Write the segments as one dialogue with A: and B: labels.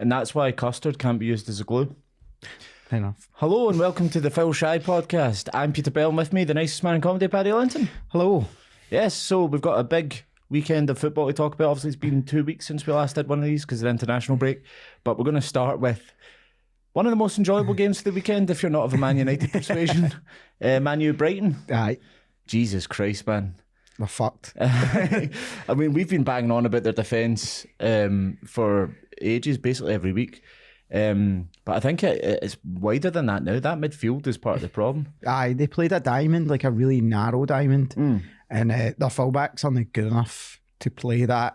A: And that's why custard can't be used as a glue.
B: Fair enough.
A: Hello and welcome to the Phil Shy podcast. I'm Peter Bell, and with me, the nicest man in comedy, Paddy Linton.
B: Hello.
A: Yes, so we've got a big weekend of football to talk about. Obviously, it's been 2 weeks since we last did one of these because of the international break. But we're going to start with one of the most enjoyable games of the weekend, if you're not of a Man United persuasion. Man U Brighton.
B: Aye.
A: Jesus Christ, man.
B: We're fucked.
A: I mean, we've been banging on about their defence for ages, basically every week. But I think it's wider than that now. That midfield is part of the problem.
B: Aye, they played a diamond, like a really narrow diamond. And their fullbacks aren't good enough to play that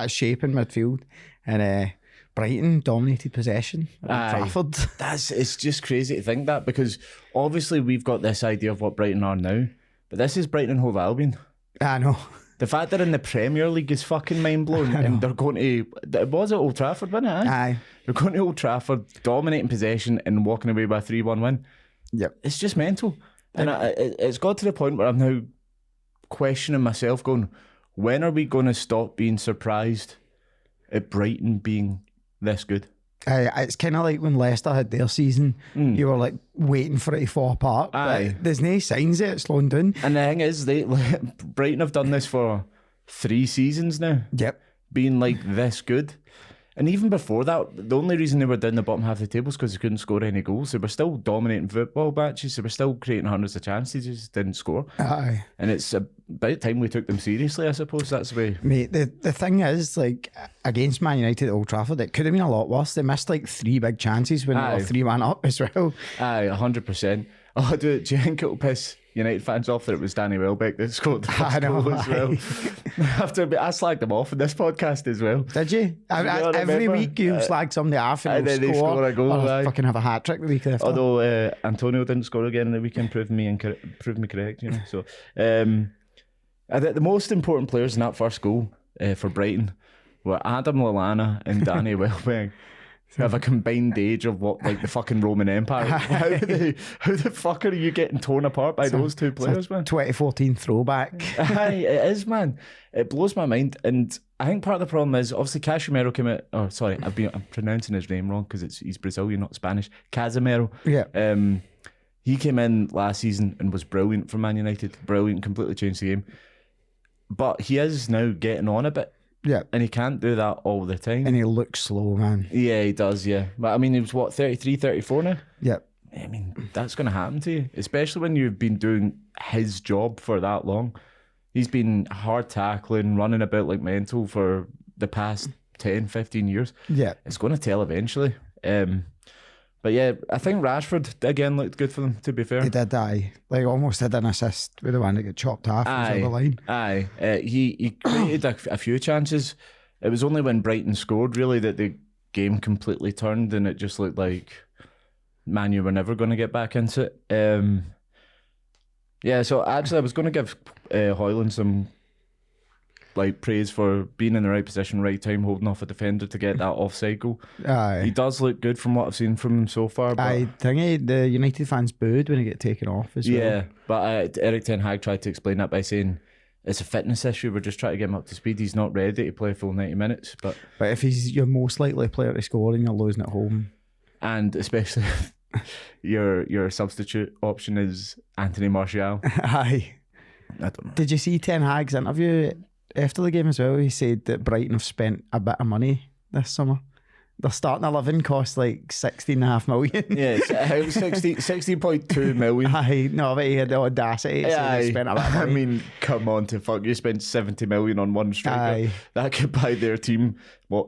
B: shape in midfield. And Brighton dominated possession at Trafford.
A: It's just crazy to think that, because obviously we've got this idea of what Brighton are now, but this is Brighton and Hove Albion.
B: I know.
A: The fact they're in the Premier League is fucking mind-blowing. And they're going to... It was at Old Trafford, wasn't it?
B: Aye.
A: They're going to Old Trafford, dominating possession and walking away by a 3-1 win.
B: Yep.
A: It's just mental. And it's got to the point where I'm now questioning myself, going, when are we going to stop being surprised at Brighton being this good?
B: It's kind of like when Leicester had their season, you were like waiting for it to fall apart.
A: Aye.
B: But there's no signs of it slowing down.
A: And the thing is, Brighton have done this for 3 seasons now.
B: Yep.
A: Being like this good. And even before that, the only reason they were down the bottom half of the table is because they couldn't score any goals. They were still dominating football matches. They were still creating hundreds of chances. They just didn't score.
B: Aye.
A: And it's about time we took them seriously, I suppose. That's the way.
B: Mate, the thing is, like, against Man United at Old Trafford, it could have been a lot worse. They missed like 3 big chances when they were 3-1 up as well.
A: Aye, 100%. Oh, do you think it'll piss United fans off that it was Danny Welbeck that scored the first goal as well? I slagged them off in this podcast as well.
B: Did you? Every week you slag somebody off and
A: then they score a goal.
B: Fucking have a hat trick the week after.
A: Although Antonio didn't score again in the weekend, proved me correct. You know. So I think the most important players in that first goal for Brighton were Adam Lallana and Danny Welbeck. Have a combined age of what, like the fucking Roman Empire. How the fuck are you getting torn apart by those two players, man?
B: 2014 throwback.
A: Aye, it is, man. It blows my mind. And I think part of the problem is, obviously Casemiro came out. Oh, sorry, I'm pronouncing his name wrong because he's Brazilian, not Spanish. Casemiro.
B: Yeah.
A: He came in last season and was brilliant for Man United. Brilliant, completely changed the game. But he is now getting on a bit.
B: Yeah.
A: And he can't do that all the time.
B: And he looks slow, man.
A: Yeah, he does, yeah. But I mean, he was what, 33, 34 now?
B: Yeah.
A: I mean, that's going to happen to you, especially when you've been doing his job for that long. He's been hard tackling, running about like mental for the past 10, 15 years.
B: Yeah.
A: It's going to tell eventually. But yeah, I think Rashford, again, looked good for them, to be fair.
B: He did, aye. Like, almost had an assist with the one that got chopped half over the line.
A: Aye. He created a few chances. It was only when Brighton scored, really, that the game completely turned and it just looked like Man U were never going to get back into it. Yeah, so actually I was going to give Højlund some praise for being in the right position, right time, holding off a defender to get that offside goal.
B: Aye.
A: He does look good from what I've seen from him so far. But
B: I think the United fans booed when he got taken off as well.
A: Yeah, but Eric Ten Hag tried to explain that by saying it's a fitness issue. We're just trying to get him up to speed. He's not ready to play a full 90 minutes. But
B: if he's your most likely player to score and you're losing at home,
A: and especially your substitute option is Anthony Martial.
B: Aye.
A: I don't know.
B: Did you see Ten Hag's interview after the game as well? He said that Brighton have spent a bit of money this summer. Their starting 11 cost like 16.5 million.
A: Yeah, 60.2 million.
B: Aye, no, but he had the audacity to say they spent a bit of money.
A: I mean, come on, to fuck. You spent 70 million on one striker.
B: Aye.
A: That could buy their team,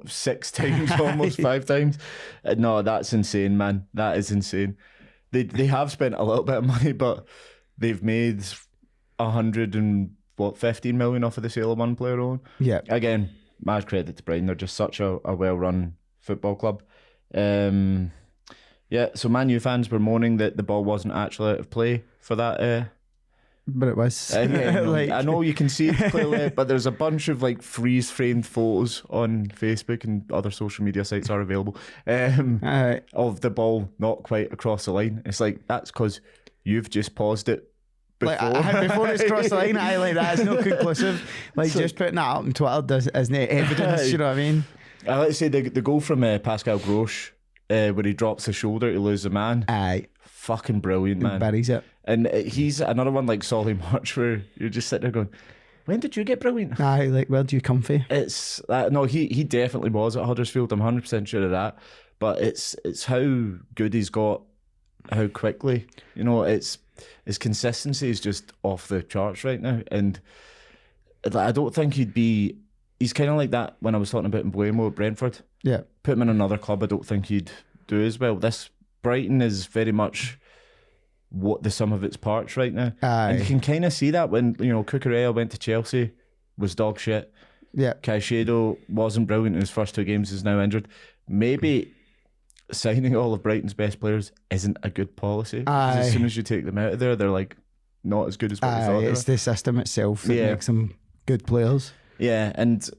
A: 6 times, almost 5 times? No, that's insane, man. That is insane. They have spent a little bit of money, but they've made 15 million off of the sale of one player on.
B: Yeah.
A: Again, mad credit to Brighton. They're just such a well-run football club. Yeah, so Man U fans were moaning that the ball wasn't actually out of play for that.
B: But it was.
A: I know you can see it clearly, but there's a bunch of freeze-framed photos on Facebook and other social media sites are available of the ball not quite across the line. It's like, that's because you've just paused it before.
B: Before it's crossed the line, that is not conclusive. Just putting that up on Twitter isn't evidence, you know what I mean?
A: I like to say the goal from Pascal Grosch, where he drops the shoulder to lose the man.
B: Aye.
A: Fucking brilliant, man.
B: Buries it.
A: And he's another one like Solly March, where you're just sitting there going, when did you get brilliant?
B: Aye, like, where do you come from?
A: It's no, he definitely was at Huddersfield. I'm 100% sure of that. But it's how good he's got, how quickly. You know, his consistency is just off the charts right now. And I don't think he's kind of like that when I was talking about Mbeumo at Brentford.
B: Yeah.
A: Put him in another club, I don't think he'd do as well. This Brighton is very much what the sum of its parts right now.
B: Aye.
A: And you can kind of see that when, you know, Cucurella went to Chelsea, was dog shit.
B: Yeah.
A: Caicedo wasn't brilliant in his first 2 games, is now injured. Maybe signing all of Brighton's best players isn't a good policy. As soon as you take them out of there, they're like not as good as what you thought they were.
B: It's the system itself that makes them good players.
A: Yeah, and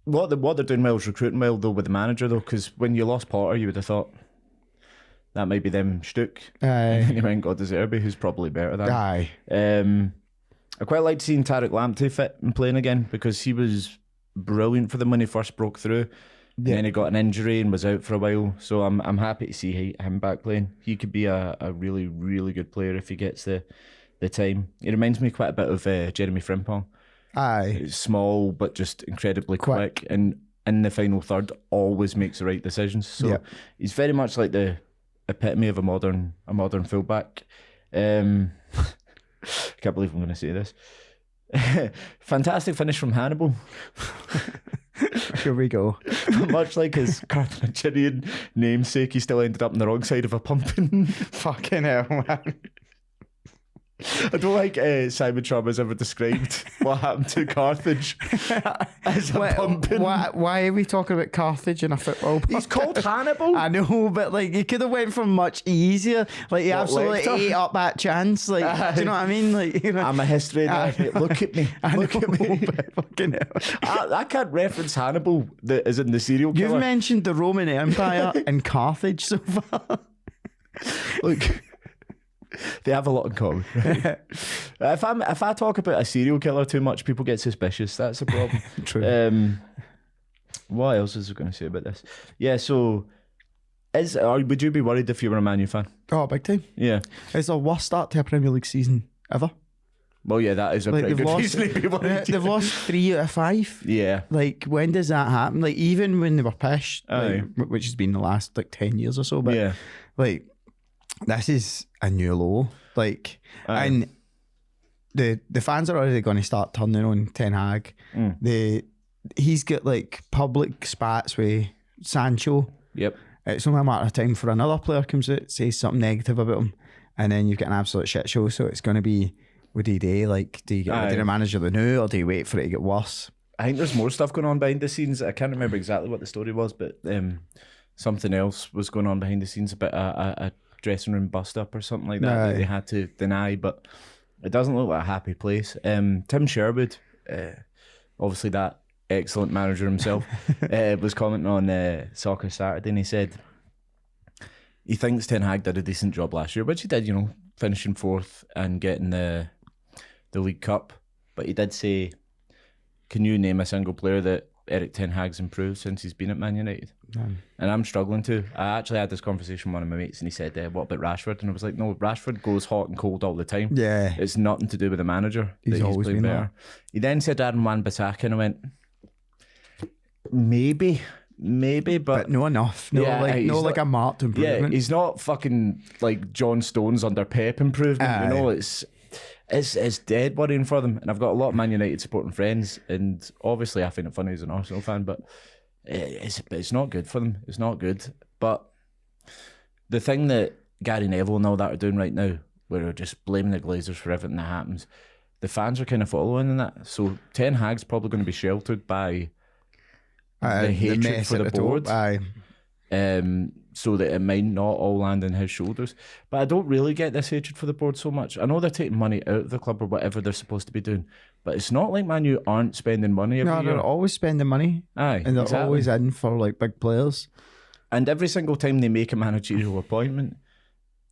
A: what they're doing well is recruiting well though with the manager though, because when you lost Potter, you would have thought that might be them Stuck.
B: Aye.
A: And then you went and got De Zerbi, who's probably better than.
B: Aye.
A: I quite liked seeing Tariq Lamptey fit and playing again because he was brilliant for them when he first broke through. Yeah. And then he got an injury and was out for a while. So I'm happy to see him back playing. He could be a really, really good player if he gets the time. He reminds me quite a bit of Jeremy Frimpong.
B: Aye.
A: He's small but just incredibly quick, and in the final third always makes the right decisions. So he's very much like the epitome of a modern fullback. I can't believe I'm going to say this. Fantastic finish from Hannibal.
B: Here we go.
A: Much like his Carthaginian namesake, he still ended up on the wrong side of a pumpkin.
B: Fucking hell, man.
A: I don't like Simon Schama ever described what happened to Carthage as a pumpkin.
B: Why are we talking about Carthage in a football?
A: He's called Hannibal.
B: I know, but like he could have went from much easier. Like he absolutely ate up that chance. Like, do you know what I mean? Like, you know,
A: I'm a history nerd. Look at me. Look at me.
B: Fucking hell.
A: I can't reference Hannibal that is in the serial killer.
B: You've mentioned the Roman Empire and Carthage so far.
A: Look. They have a lot in common. If I talk about a serial killer too much, people get suspicious. That's a problem.
B: True.
A: What else was I going to say about this? Yeah, so would you be worried if you were a Man U fan?
B: Oh, big time.
A: Yeah.
B: It's the worst start to a Premier League season ever.
A: Well, yeah, that is a pretty good reason to be worried.
B: They've lost 3 out of 5.
A: Yeah.
B: Like, when does that happen? Like, even when they were pissed, like, which has been the last, 10 years or so, but, like, this is a new low. Like, and the fans are already going to start turning on Ten Hag. He's got, public spats with Sancho.
A: Yep.
B: It's only a matter of time for another player comes out, says something negative about him, and then you've got an absolute shit show. So it's going to be, what do you do? Like, do you get rid of the manager the new, or do you wait for it to get worse?
A: I think there's more stuff going on behind the scenes. I can't remember exactly what the story was, but something else was going on behind the scenes about a dressing room bust up or something like that they had to deny, but it doesn't look like a happy place. Tim Sherwood, obviously that excellent manager himself, was commenting on Soccer Saturday, and he said he thinks Ten Hag did a decent job last year, which he did, finishing 4th and getting the League Cup. But he did say, can you name a single player that Eric Ten Hag's improved since he's been at Man United? And I'm struggling to. I actually had this conversation with one of my mates, and he said, what about Rashford? And I was like, no, Rashford goes hot and cold all the time.
B: Yeah.
A: It's nothing to do with the manager.
B: He's always been better.
A: He then said Aaron Wan-Bissaka, and I went, maybe, but
B: no enough. No, like a marked improvement.
A: Yeah, he's not fucking like John Stones under Pep improvement. It's dead worrying for them. And I've got a lot of Man United supporting friends, and obviously I find it funny as an Arsenal fan, but it's not good for them. It's not good. But the thing that Gary Neville and all that are doing right now, where they're just blaming the Glazers for everything that happens, the fans are kind of following in that. So Ten Hag's probably going to be sheltered by the hatred for the board. So that it might not all land on his shoulders. But I don't really get this hatred for the board so much. I know they're taking money out of the club or whatever they're supposed to be doing, but it's not like Man U aren't spending money every year.
B: They're always spending money. And they're always in for big players. And
A: every single time they make a managerial appointment,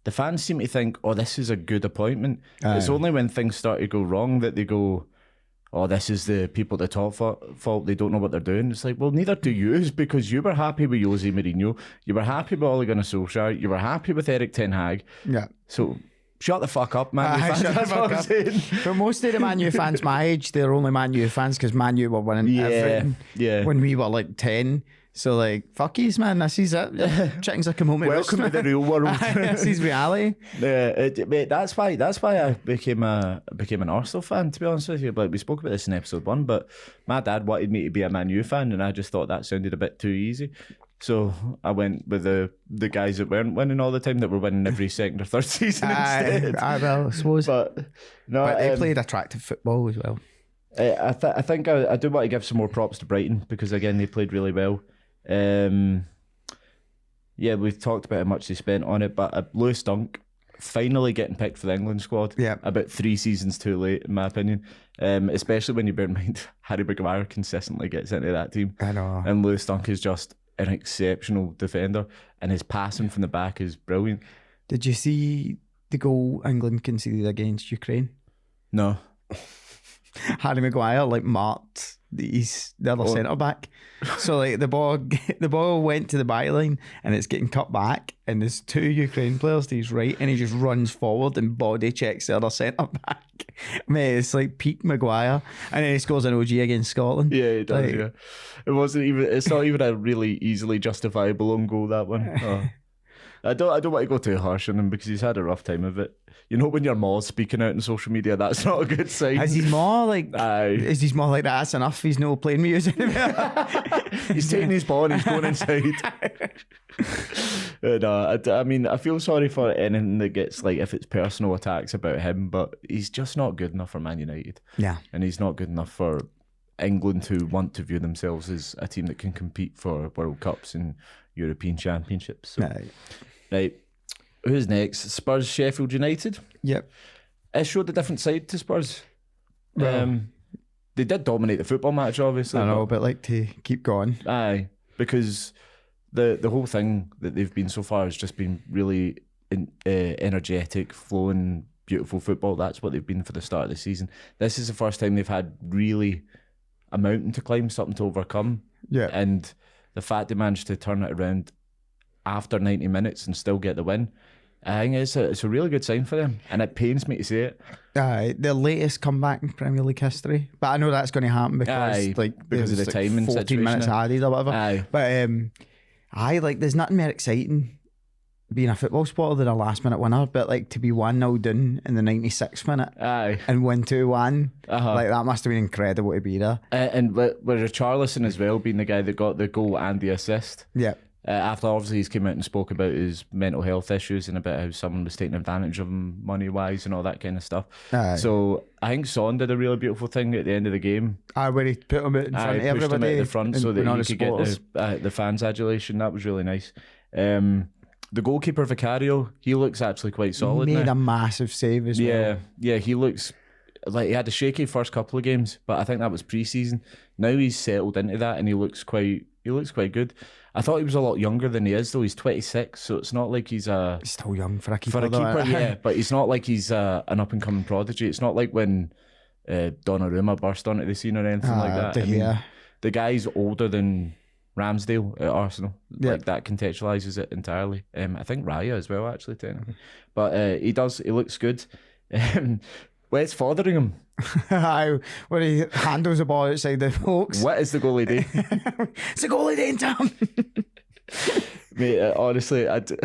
A: the fans seem to think, oh, this is a good appointment. It's only when things start to go wrong that they go, oh, this is the people at the top fault. They don't know what they're doing. It's like, well, neither do you, because you were happy with Jose Mourinho. You were happy with Ole Gunnar Solskjaer. You were happy with Erik ten Hag.
B: Yeah.
A: So shut the fuck up, Man U fans. That's what I'm saying.
B: For most of the Man U fans my age, they're only Man U fans because Man U were winning everything when we were like 10. So like, fuck yous, man. This is it. Chickens like a moment.
A: Welcome to the real world.
B: This is reality.
A: Yeah, mate, that's why I became an Arsenal fan. To be honest with you, like we spoke about this in episode 1, but my dad wanted me to be a Man U fan, and I just thought that sounded a bit too easy. So I went with the guys that weren't winning all the time, that were winning every second or third season instead.
B: I suppose.
A: But no,
B: but they played attractive football as well.
A: I think I do want to give some more props to Brighton, because again they played really well. Yeah, we've talked about how much they spent on it, but Lewis Dunk finally getting picked for the England squad.
B: Yeah,
A: about 3 seasons too late, in my opinion. Especially when you bear in mind Harry Maguire consistently gets into that team.
B: I know.
A: And Lewis Dunk is just an exceptional defender, and his passing from the back is brilliant.
B: Did you see the goal England conceded against Ukraine?
A: No.
B: Harry Maguire marked the other centre back. So the ball went to the byline and it's getting cut back, and there's 2 Ukraine players to his right, and he just runs forward and body checks the other centre back. Mate, it's like peak Maguire, and then he scores an OG against Scotland.
A: Yeah, he does. Yeah, it's not even a really easily justifiable own goal, that one. Oh. I don't want to go too harsh on him, because he's had a rough time of it. You know, when your maw's speaking out on social media, that's not a good sign.
B: Is his maw like that's enough? He's no playing music.
A: He's taking his ball and he's going inside. No, I mean, I feel sorry for anything that gets if it's personal attacks about him, but he's just not good enough for Man United.
B: Yeah, and
A: he's not good enough for England, who want to view themselves as a team that can compete for World Cups and European Championships. So, right. Who's next? Spurs, Sheffield United.
B: Yep.
A: It showed a different side to Spurs. They did dominate the football match, obviously.
B: I know, but to keep going.
A: Aye, because the whole thing that they've been so far has just been really energetic, flowing, beautiful football. That's what they've been for the start of the season. This is the first time they've had really a mountain to climb, something to overcome.
B: Yeah.
A: And the fact they managed to turn it around after 90 minutes and still get the win, I think it's a really good sign for them, and it pains me to say it.
B: The latest comeback in Premier League history, but I know that's going to happen because
A: because of the timing
B: 14
A: situation.
B: minutes added or whatever. But there's nothing more exciting being a football supporter than a last minute winner, but to be 1-0 down in the 96th minute and win 2-1, that must have been incredible to be there.
A: And with Richarlison as well being the guy that got the goal and the assist.
B: Yeah.
A: After obviously he's came out and spoke about his mental health issues and about how someone was taking advantage of him money wise and all that kind of stuff. So I think Son did a really beautiful thing at the end of the game.
B: Where he put him out in front of everybody.
A: Pushed him out at the front so that he could get the fans' adulation. That was really nice. The goalkeeper Vicario, he looks actually quite solid.
B: He made
A: now.
B: A massive save as well.
A: Yeah, he looks like he had a shaky first couple of games, but I think that was pre-season. Now he's settled into that and he looks quite good. I thought he was a lot younger than he is, though. He's 26, so it's not like he's
B: still young for a keeper.
A: Yeah, but it's not like he's an up-and-coming prodigy. It's not like when Donnarumma burst onto the scene or anything like that. The guy's older than Ramsdale at Arsenal. That contextualises it entirely. I think Raya as well, actually, technically. But he looks good. What's bothering him?
B: When he handles the ball outside the folks.
A: What is the goalie doing?
B: It's the goalie doing, Tom.
A: Mate, honestly,
B: the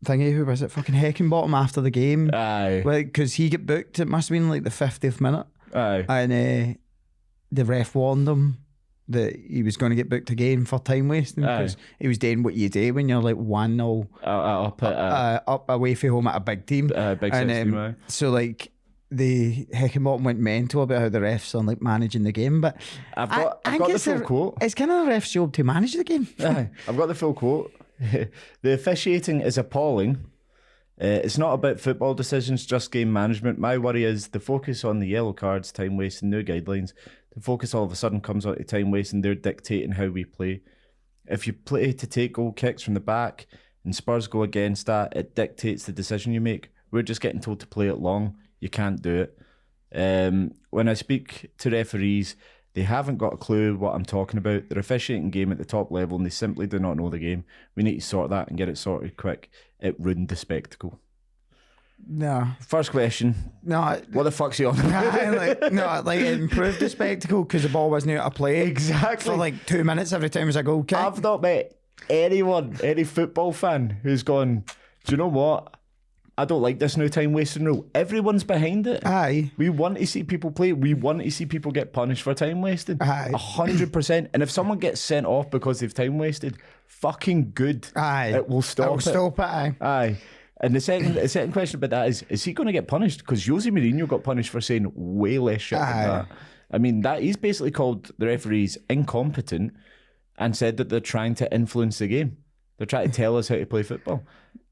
B: thingy, who was it? Fucking Heckingbottom after the game.
A: Aye.
B: Because he got booked. It must have been the 50th minute.
A: Aye.
B: And the ref warned him that he was going to get booked again for time wasting because he was doing what you do when you're 1-0 up away from home at a big team.
A: Big team.
B: So the Heckingbottom went mental about how the refs are managing the game, but
A: I've got the full quote.
B: It's kind of the ref's job to manage the game.
A: I've got the full quote. The officiating is appalling. It's not about football decisions, just game management. My worry is the focus on the yellow cards, time wasting, new guidelines. The focus all of a sudden comes on to time wasting. They're dictating how we play. If you play to take goal kicks from the back and Spurs go against that, it dictates the decision you make. We're just getting told to play it long. You can't do it. When I speak to referees, they haven't got a clue what I'm talking about. They're officiating game at the top level and they simply do not know the game. We need to sort that and get it sorted quick. It ruined the spectacle.
B: No.
A: First question.
B: No.
A: What the fuck's he on?
B: It improved the spectacle because the ball wasn't out of play.
A: Exactly.
B: For like 2 minutes every time was a goal kick.
A: I've not met anyone, any football fan who's gone, do you know what? I don't like this new time wasting rule. Everyone's behind it.
B: Aye.
A: We want to see people play. We want to see people get punished for time wasting.
B: Aye.
A: 100%. And if someone gets sent off because they've time wasted, fucking good.
B: Aye.
A: It will stop it.
B: It will stop it, aye.
A: Aye. And the second question about that is he going to get punished? Because Jose Mourinho got punished for saying way less shit than that. I mean, that he's basically called the referees incompetent and said that they're trying to influence the game. They're trying to tell us how to play football.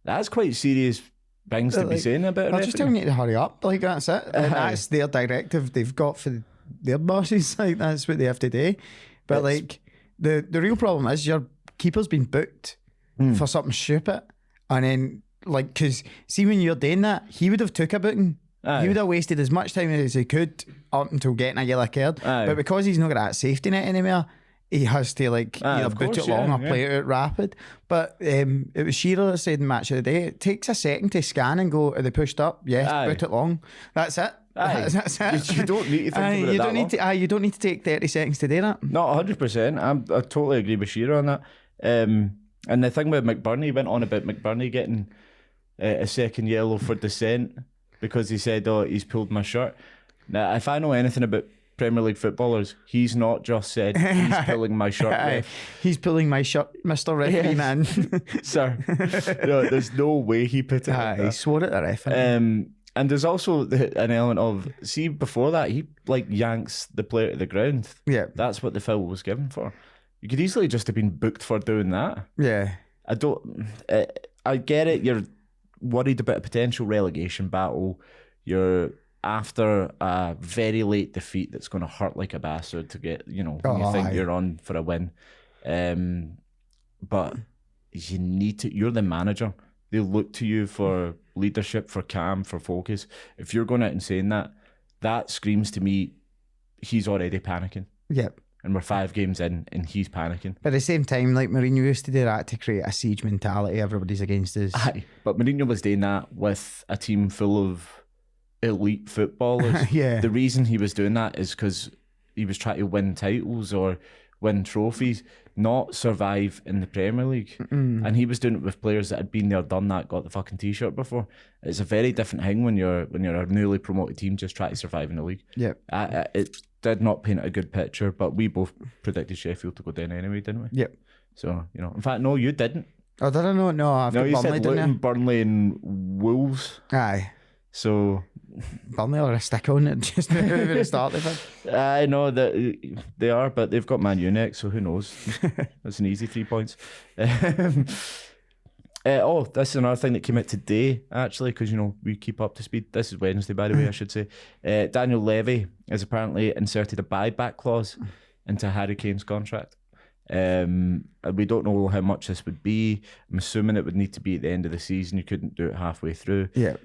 A: That's quite serious things to be saying about it.
B: They're just telling you to hurry up. Like, that's it. And that's their directive they've got for their bosses. Like, that's what they have to do. But the real problem is your keeper's been booked for something stupid. And then, because see, when you're doing that, he would have took a booking. He would have wasted as much time as he could up until getting a yellow card. But because he's not got that safety net anymore, he has to either boot it long or play it out rapid. But it was Shearer that said in Match of the Day, it takes a second to scan and go, are they pushed up? Yes, boot it long. That's it. That's it.
A: You don't need to think about it that long.
B: You don't need to take 30 seconds to do that.
A: Not 100%. I totally agree with Shearer on that. And the thing with McBurney, he went on about McBurney getting a second yellow for dissent because he said, he's pulled my shirt. Now, if I know anything about Premier League footballers, he's not just said he's pulling my shirt, ref.
B: He's pulling my shirt, Mr. Referee Man.
A: Sir. No, there's no way he put it like that.
B: He swore at the ref.
A: And there's also an element of, see, before that, he yanks the player to the ground.
B: Yeah.
A: That's what the foul was given for. You could easily just have been booked for doing that.
B: Yeah.
A: I get it, you're worried about a potential relegation battle. You're after a very late defeat that's going to hurt like a bastard to get, you think you're on for a win. But you need to, you're the manager. They look to you for leadership, for calm, for focus. If you're going out and saying that screams to me, he's already panicking.
B: Yep.
A: And we're 5 games in and he's panicking.
B: But at the same time, like Mourinho used to do that to create a siege mentality. Everybody's against us.
A: Aye. But Mourinho was doing that with a team full of elite footballers.
B: Yeah.
A: The reason he was doing that is because he was trying to win titles or win trophies, not survive in the Premier League. And he was doing it with players that had been there, done that, got the fucking t-shirt before. It's a very different thing when you're a newly promoted team just trying to survive in the league.
B: Yeah.
A: It did not paint a good picture, but we both predicted Sheffield to go down anyway, didn't we?
B: Yep.
A: So, in fact, no, you didn't.
B: Oh, did I know? No, I've got
A: you
B: Burnley,
A: said
B: didn't
A: Luton,
B: I?
A: Burnley and Wolves.
B: Aye.
A: So
B: Burnley are a stick on it just at the start of it.
A: I know that they are, but they've got Man U next, so who knows? That's an easy 3 points. This is another thing that came out today, actually, because we keep up to speed. This is Wednesday, by the way, I should say. Daniel Levy has apparently inserted a buyback clause into Harry Kane's contract. We don't know how much this would be. I'm assuming it would need to be at the end of the season. You couldn't do it halfway through.
B: Yeah.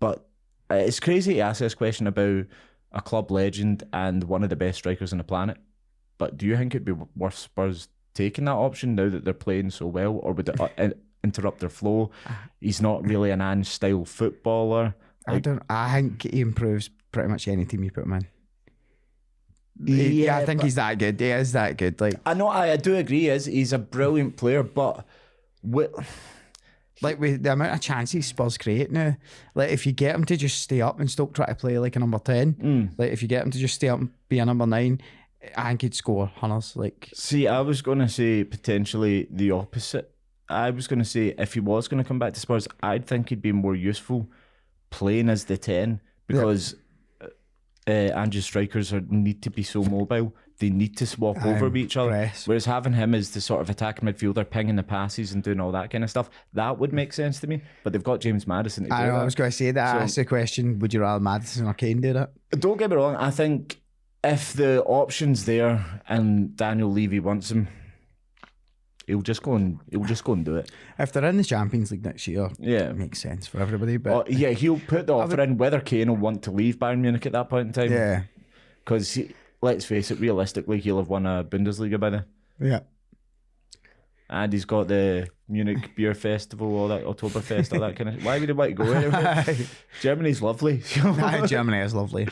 A: But it's crazy to ask this question about a club legend and one of the best strikers on the planet. But do you think it'd be worth Spurs taking that option now that they're playing so well, or would it interrupt their flow? He's not really an Ange style footballer.
B: I think he improves pretty much any team you put him in. I think he's that good. He is that good.
A: I know, I do agree. He's a brilliant player, but with
B: the amount of chances Spurs create now, if you get him to just stay up and Stoke try to play like a number 10, if you get him to just stay up and be a number 9, I think he'd score hunters.
A: See, I was going to say potentially the opposite. I was going to say if he was going to come back to Spurs, I'd think he'd be more useful playing as the 10 because Ange's strikers need to be so mobile. They need to swap over with each other.
B: Press.
A: Whereas having him as the sort of attacking midfielder, pinging the passes and doing all that kind of stuff, that would make sense to me. But they've got James Maddison to do that.
B: I was going to say that. Ask the question, would you rather Maddison or Kane do that?
A: Don't get me wrong. I think if the option's there and Daniel Levy wants him, he'll just go and do it.
B: If they're in the Champions League next year, it makes sense for everybody. But
A: he'll put the offer in. Whether Kane will want to leave Bayern Munich at that point in time, because let's face it, realistically, he'll have won a Bundesliga by then.
B: Yeah.
A: And he's got the Munich Beer Festival, all that, Oktoberfest, all that kind of... Why would he want to go anywhere? Germany's lovely.
B: Germany is lovely.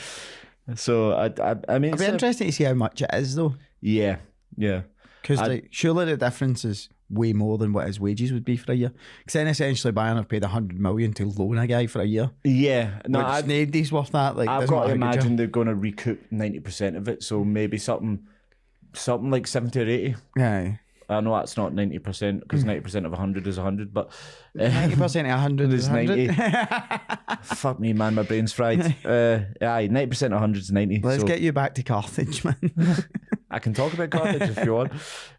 A: So, I mean...
B: It'll be interesting to see how much it is, though.
A: Yeah.
B: Because surely the difference is way more than what his wages would be for a year. Because then essentially Bayern have paid 100 million to loan a guy for a year.
A: Yeah. No,
B: nobody's worth that. Like,
A: I've got to imagine they're going to recoup 90% of it. So maybe something like 70 or 80.
B: Yeah.
A: I know that's not 90% because 90% of 100 is 100, but
B: 90% of 100 is 90.
A: Fuck me, man, my brain's fried. Aye, 90% of 100 is 90.
B: Let's get you back to Carthage, man.
A: I can talk about Carthage if you want.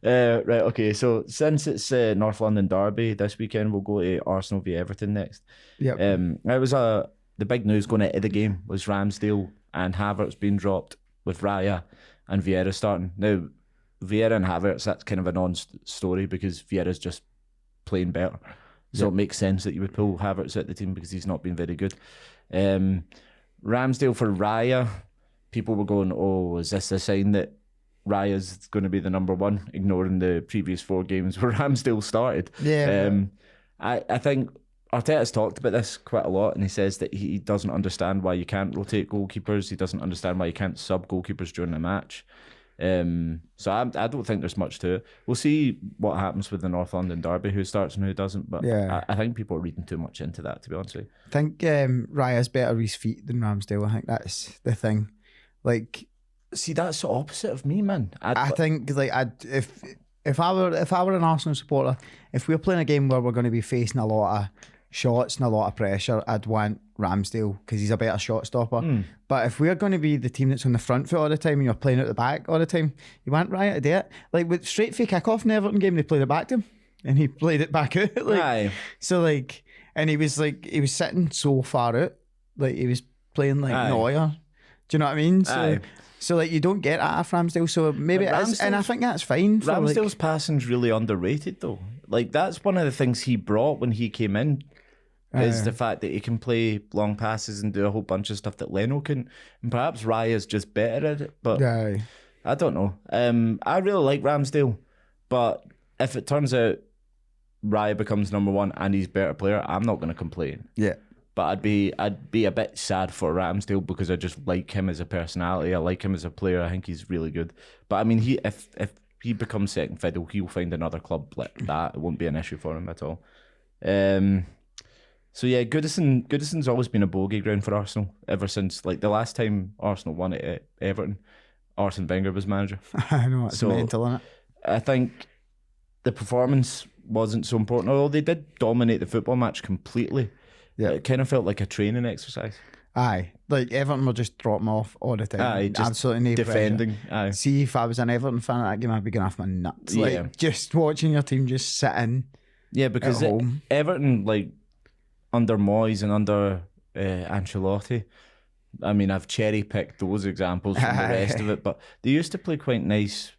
A: Right, okay, so since it's North London Derby this weekend, we'll go to Arsenal v Everton next.
B: Yep.
A: It was the big news going into the game was Ramsdale and Havertz being dropped with Raya and Vieira starting. Now, Vieira and Havertz, that's kind of a non-story because Vieira's just playing better. So it makes sense that you would pull Havertz out the team because he's not been very good. Ramsdale for Raya, people were going, oh, is this a sign that Raya's going to be the number one, ignoring the previous 4 games where Ramsdale started?
B: Yeah.
A: I think Arteta's talked about this quite a lot, and he says that he doesn't understand why you can't rotate goalkeepers. He doesn't understand why you can't sub goalkeepers during a match. So I don't think there's much to it. We'll see what happens with the North London Derby, who starts and who doesn't, but I think people are reading too much into that, to be honest with you.
B: I think Raya's better with his feet than Ramsdale. I think that's the thing. Like,
A: see, that's the opposite of me, man.
B: I think like if I were an Arsenal supporter, if we're playing a game where we're going to be facing a lot of shots and a lot of pressure, I'd want Ramsdale because he's a better shot stopper. But if we're going to be the team that's on the front foot all the time and you're playing at the back all the time, you want Raya to do it. Like with straight for kick-off in the Everton game, they played it back to him and he played it back out. So like, and he was sitting so far out, like he was playing like Neuer. Do you know what I mean? So like you don't get that off Ramsdale. So maybe it is, and I think that's fine.
A: Ramsdale's passing's really underrated though. Like that's one of the things he brought when he came in. Is the fact that he can play long passes and do a whole bunch of stuff that Leno can. And perhaps Raya's just better at it, but I don't know. I really like Ramsdale, but if it turns out Raya becomes number one and he's a better player, I'm not going to complain.
B: Yeah.
A: But I'd be a bit sad for Ramsdale because I just like him as a personality. I like him as a player. I think he's really good. But I mean, if he becomes second fiddle, he'll find another club like that. It won't be an issue for him at all. So yeah, Goodison's always been a bogey ground for Arsenal ever since like the last time Arsenal won it at Everton. Arsene Wenger was manager.
B: I know, it's mental, isn't it?
A: I think the performance wasn't so important, although they did dominate the football match completely. Yeah, it kind of felt like a training exercise.
B: Aye, like Everton were just dropping off all the time.
A: Aye, just absolutely no defending. Aye.
B: See, if I was an Everton fan at that game, I'd be going off my nuts. Like just watching your team just sitting.
A: Yeah, because Everton like. Under Moyes and under Ancelotti, I mean, I've cherry-picked those examples from the rest of it, but they used to play quite nice,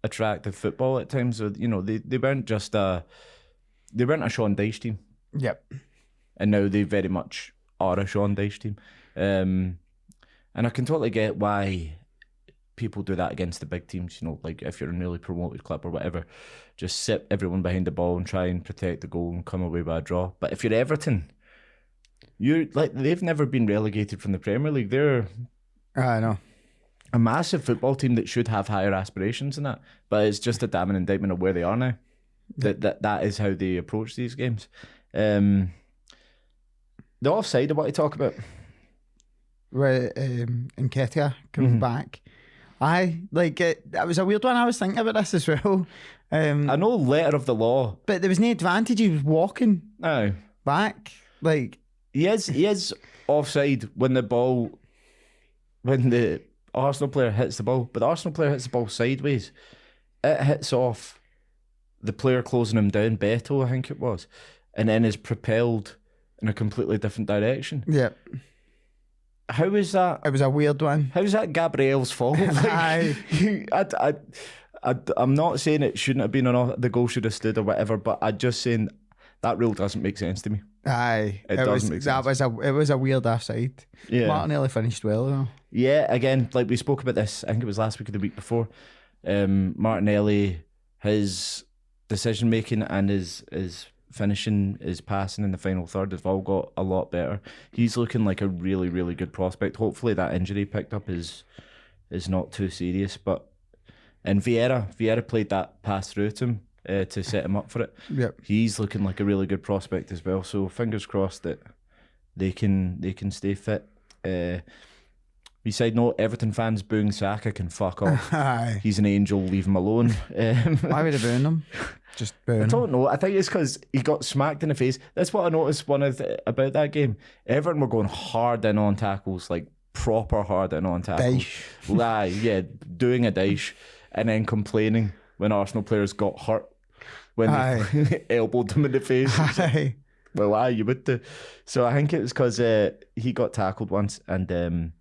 A: attractive football at times. So, you know, they weren't just a Sean Dyche team.
B: Yep.
A: And now they very much are a Sean Dyche team. And I can totally get why people do that against the big teams, you know, like if you're a newly promoted club or whatever, just sit everyone behind the ball and try and protect the goal and come away by a draw. But if you're Everton, they've never been relegated from the Premier League. They're
B: I know
A: a massive football team that should have higher aspirations than that. But it's just a damning indictment of where they are now. That is how they approach these games. The offside I want to talk about.
B: Where Nketiah coming back. That was a weird one. I was thinking about this as well.
A: I know letter of the law,
B: but there was no advantage. He was walking back. Like
A: he is offside when the Arsenal player hits the ball, but the Arsenal player hits the ball sideways. It hits off the player closing him down, Beto, I think it was, and then is propelled in a completely different direction.
B: Yeah.
A: How is that?
B: It was a weird one.
A: How is that Gabriel's fault? Like, I I'm not saying it shouldn't have been the goal should have stood or whatever, but I'm just saying that rule doesn't make sense to me.
B: Aye,
A: it doesn't make sense.
B: It was a weird offside.
A: Yeah.
B: Martinelli finished well though.
A: Yeah, again, like we spoke about this, I think it was last week or the week before. Martinelli, his decision making and his finishing, his passing in the final third have all got a lot better. He's looking like a really, really good prospect. Hopefully that injury picked up is not too serious. And Vieira played that pass through to him to set him up for it.
B: Yep.
A: He's looking like a really good prospect as well. So fingers crossed that they can stay fit. Beside note, Everton fans booing Saka can fuck off.
B: Aye.
A: He's an angel, leave him alone.
B: Why would they booing him? Just booing him.
A: I don't know. I think it's because he got smacked in the face. That's what I noticed about that game. Everton were going hard in on tackles, like proper hard in on tackles. Yeah, doing a dice and then complaining when Arsenal players got hurt when they elbowed them in the face.
B: Aye.
A: Well, you would do. So I think it was because he got tackled once and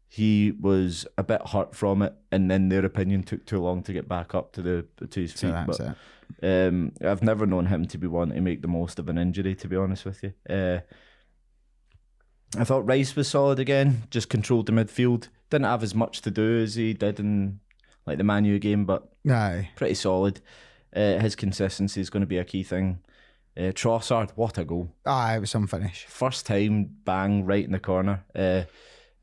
A: he was a bit hurt from it, and then their opinion took too long to get back up to his feet.
B: So that's
A: but
B: it.
A: I've never known him to be one to make the most of an injury, to be honest with you. I thought Rice was solid again, just controlled the midfield. Didn't have as much to do as he did in like the Man U game, but pretty solid. His consistency is going to be a key thing. Trossard, what a goal.
B: It was some finish.
A: First time, bang, right in the corner.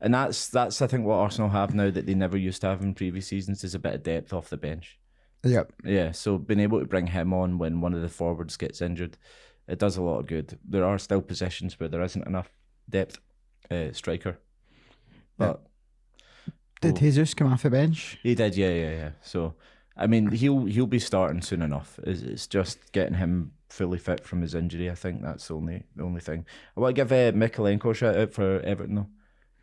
A: And that's I think what Arsenal have now that they never used to have in previous seasons is a bit of depth off the bench.
B: Yep.
A: Yeah, so being able to bring him on when one of the forwards gets injured, it does a lot of good. There are still positions where there isn't enough depth striker. But
B: did Jesus come off the bench?
A: He did, yeah. So I mean he'll be starting soon enough. It's just getting him fully fit from his injury. I think that's the only thing. I want to give Mikalenko a shout out for Everton though.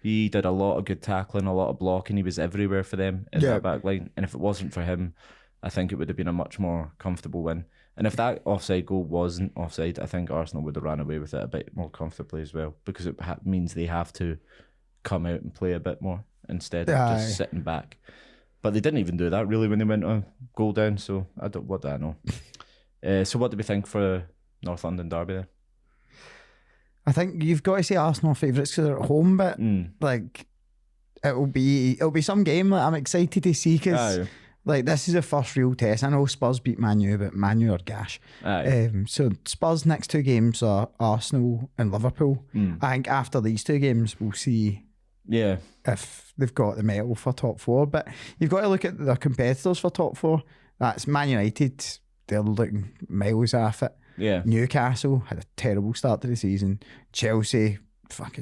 A: He did a lot of good tackling, a lot of blocking. He was everywhere for them in that back line. And if it wasn't for him, I think it would have been a much more comfortable win. And if that offside goal wasn't offside, I think Arsenal would have ran away with it a bit more comfortably as well, because it means they have to come out and play a bit more instead of just sitting back. But they didn't even do that really when they went a goal down. So what do I know? So what do we think for North London derby then?
B: I think you've got to say Arsenal favourites because they're at home, but like it'll be some game that I'm excited to see because like this is the first real test. I know Spurs beat Man U, but Man U are gash. So Spurs' next two games are Arsenal and Liverpool. I think after these two games we'll see if they've got the mettle for top four. But you've got to look at their competitors for top four. That's Man United. They're looking miles off it.
A: Yeah.
B: Newcastle had a terrible start to the season. Chelsea, fuck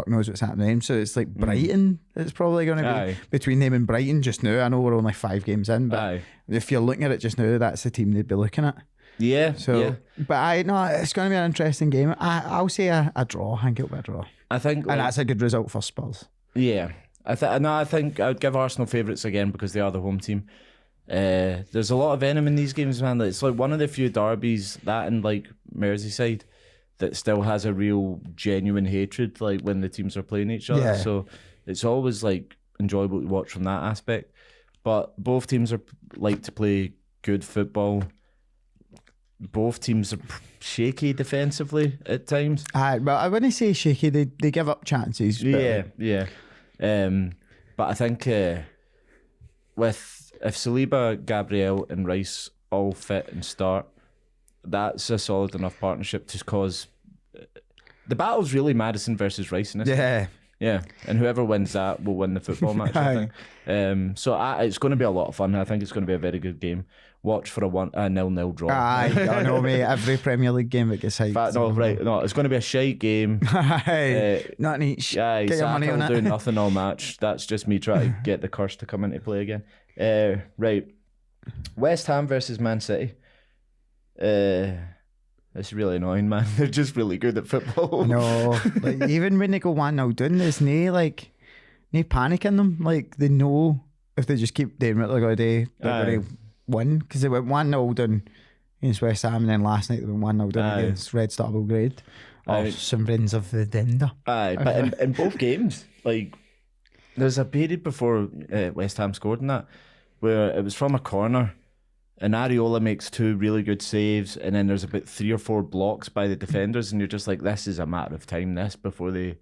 B: knows what's happening. So it's like Brighton. It's probably going to be between them and Brighton just now. I know we're only 5 games in, but if you're looking at it just now, that's the team they'd be looking at.
A: Yeah.
B: So, but it's going to be an interesting game. I'll say a draw. I think it'll be a draw.
A: I think,
B: and that's a good result for Spurs.
A: Yeah. I think I'd give Arsenal favourites again because they are the home team. There's a lot of venom in these games, man. It's like one of the few derbies, that and like Merseyside, that still has a real genuine hatred like when the teams are playing each other. So it's always like enjoyable to watch from that aspect. But both teams are like to play good football. Both teams are shaky defensively at times.
B: But I wouldn't say shaky. They give up chances.
A: But but I think if Saliba, Gabriel and Rice all fit and start, that's a solid enough partnership to cause... The battle's really Maddison versus Rice in this. Yeah, and whoever wins that will win the football match, I think. So it's going to be a lot of fun. I think it's going to be a very good game. Watch for a 0-0 draw.
B: I know, mate. Every Premier League game that gets hyped.
A: No, it's going to be a shite game.
B: Not each.
A: Get your money on it. Do nothing all match. That's just me trying to get the curse to come into play again. Right, West Ham versus Man City. It's really annoying, man. They're just really good at football.
B: No, like even when they go 1-0 down, there's no panic in them. Like they know if they just keep doing what they're going to do, they're going to win. Because they went 1-0 down against West Ham, and then last night they went 1-0 down against Red Star Belgrade. Some friends of the Dender.
A: But in both games, like there's a period before West Ham scored in that where it was from a corner and Areola makes 2 really good saves, and then there's about 3 or 4 blocks by the defenders, and you're just like, this is a matter of time, before they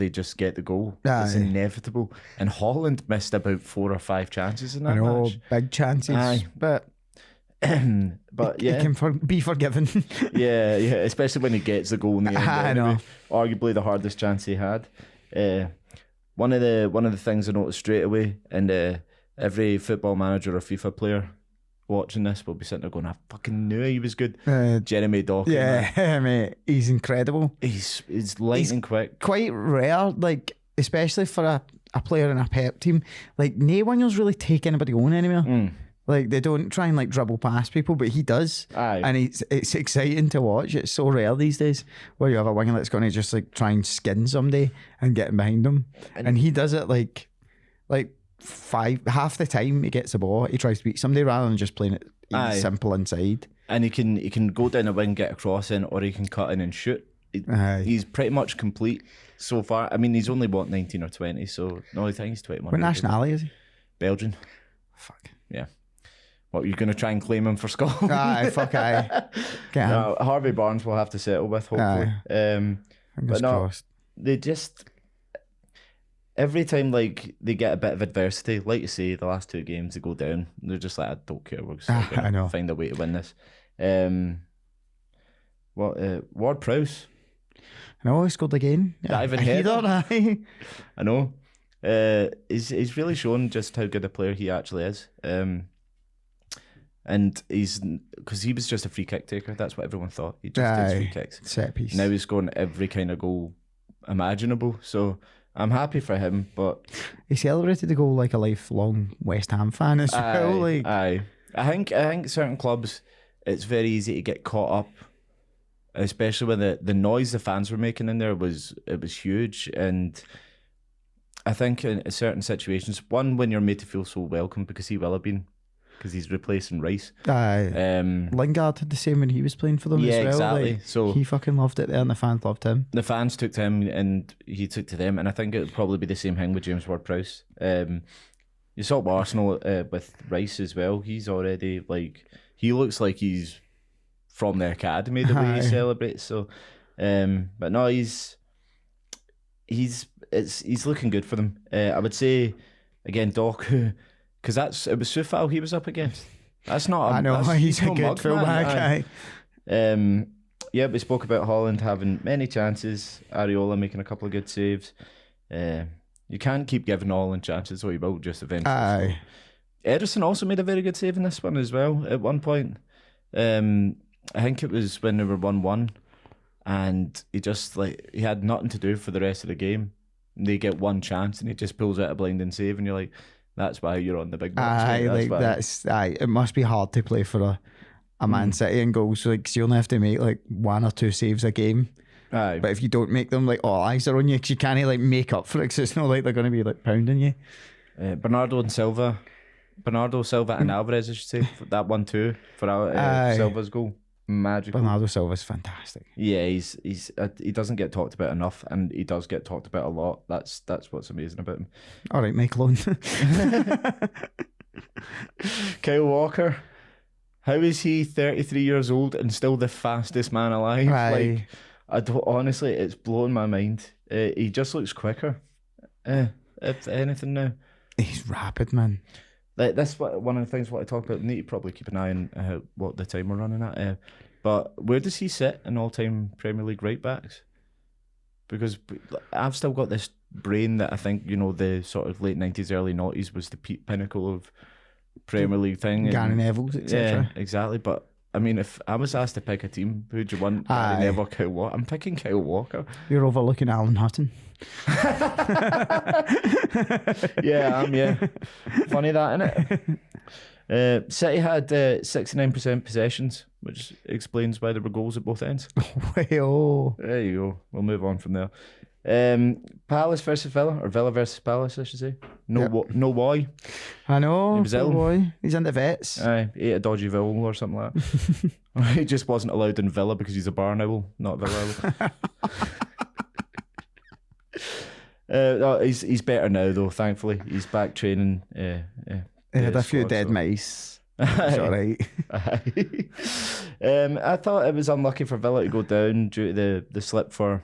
A: just get the goal. It's inevitable. And Holland missed about 4 or 5 chances in that match.
B: Big chances. But
A: yeah,
B: he can be forgiven.
A: yeah, especially when he gets the goal in the end.
B: I know.
A: Arguably the hardest chance he had. One of the things I noticed straight away, and every football manager or FIFA player watching this will be sitting there going, I fucking knew he was good. Jeremy Doku.
B: Yeah, mate, he's incredible.
A: He's lightning quick.
B: Quite rare, like, especially for a player in a Pep team. Like, no one's really take anybody on anymore. Like, they don't try and like dribble past people, but he does. And it's exciting to watch. It's so rare these days where you have a winger that's going to just like try and skin somebody and get behind them. And he does it like half the time he gets the ball, he tries to beat somebody rather than just playing it simple inside. And he can go down the wing, get a cross in, or he can cut in and shoot. He's pretty much complete so far. I mean, he's only 19 or 20, so no, I think he's 21. What nationality is he?
A: Belgian. Fuck yeah. What, you're going to try and claim him for Scotland? No, Harvey Barnes will have to settle with, hopefully. But no, crossed. They just, every time like they get a bit of adversity, like you say, the last 2 games they go down, they're just like, I don't care, we're just going to find a way to win this. Ward-Prowse.
B: I know, he scored again.
A: Diving header. I know. He's really shown just how good a player he actually is. And because he was just a free kick taker, that's what everyone thought. He just did free kicks.
B: Set piece.
A: Now he's scoring every kind of goal imaginable. So I'm happy for him, but
B: he celebrated the goal like a lifelong West Ham fan as well.
A: I think certain clubs, it's very easy to get caught up, especially when the noise the fans were making in there was huge. And I think in certain situations, one, when you're made to feel so welcome, because he will have been, because he's replacing Rice.
B: Lingard had the same when he was playing for them as well. Yeah,
A: exactly.
B: Like,
A: so
B: he fucking loved it there, and the fans loved him.
A: The fans took to him, and he took to them. And I think it would probably be the same thing with James Ward-Prowse. You saw with Arsenal with Rice as well. He's already like, he looks like he's from the academy the way he celebrates. So, but no, he's looking good for them. I would say again, Doku. Because it was Sufal he was up against. That's not.
B: I know, he's a good fullback.
A: Yeah, we spoke about Holland having many chances. Areola making a couple of good saves. You can't keep giving Holland chances, or you will just eventually. Ederson also made a very good save in this one as well. At one point, I think it was when they were 1-1, and he had nothing to do for the rest of the game. And they get one chance, and he just pulls out a blinding save, and you're like, that's why you're on the big box.
B: It must be hard to play for a Man City and goals. So, like, you only have to make like 1 or 2 saves a game. But if you don't make them, like, all eyes are on you, because you can't like make up for it, because it's not like they're going to be like pounding you.
A: Bernardo Silva and Alvarez, I should say, for that 1-2 for Silva's goal. Magical.
B: Bernardo Silva's fantastic.
A: Yeah, he doesn't get talked about enough, and he does get talked about a lot. That's what's amazing about him.
B: All right, Michael Owen.
A: Kyle Walker, how is he 33 years old and still the fastest man alive? Like, I don't, honestly, it's blowing my mind. He just looks quicker, if anything now.
B: He's rapid, man.
A: Like, that's one of the things what I talk about. We need to probably keep an eye on what the time we're running at. But where does he sit in all-time Premier League right backs? Because I've still got this brain that I think, the sort of late 90s, early 90s was the pinnacle of Premier League thing.
B: Gary Neville, etc.
A: Yeah, exactly. But I mean, if I was asked to pick a team, who'd you want? Gary Neville, Kyle Walker. I'm picking Kyle Walker.
B: You're overlooking Alan Hutton.
A: Yeah. Funny that, innit? City had 69% possessions, which explains why there were goals at both ends.
B: There you
A: go. We'll move on from there. Palace versus Villa, or Villa versus Palace, I should say. No why.
B: I know. He was ill. Boy. He's in the vets.
A: He ate a dodgy vowel or something like that. He just wasn't allowed in Villa because he's a barn owl, not a Villa owl. He's better now though, thankfully. He's back training.
B: They had a few dead mice. It's all right.
A: I thought it was unlucky for Villa to go down due to the slip from